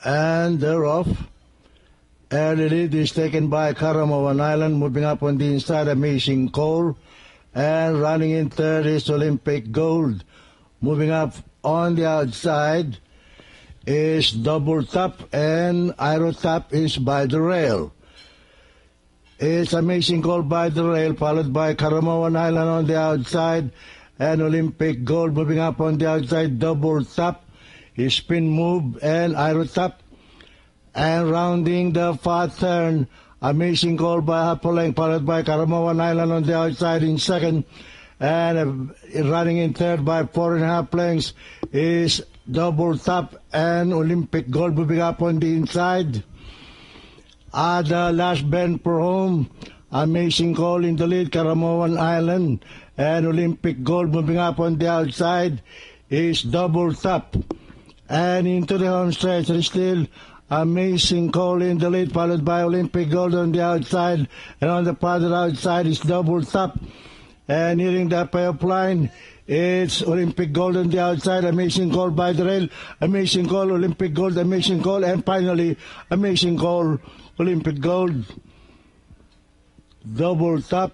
And they're off. Early lead is taken by Caramawan Island, moving up on the inside, Amazing Cole. And running in third is Olympic Gold. Moving up on the outside is Double Tap, and Aerotap is by the rail. It's Amazing Gold by the rail, followed by Caramawan Island on the outside, and Olympic Gold moving up on the outside. Double Tap, his spin move, and Aerotap. And rounding the far turn, Amazing Gold by half a length, followed by Caramawan Island on the outside in second. And running in third by 4.5 lengths is Double Tap, and Olympic Gold moving up on the inside. At the last bend for home, Amazing Gold in the lead, Caramawan Island, and Olympic Gold moving up on the outside is Double Tap. And into the home stretch, there is still Amazing Gold in the lead, followed by Olympic Gold on the outside, and on the farther outside is Double Tap. And hitting the payoff line, it's Olympic Gold on the outside, Amazing Gold by the rail, Amazing Gold, Olympic Gold, Amazing Gold, and finally Amazing Gold, Olympic Gold. Double Tap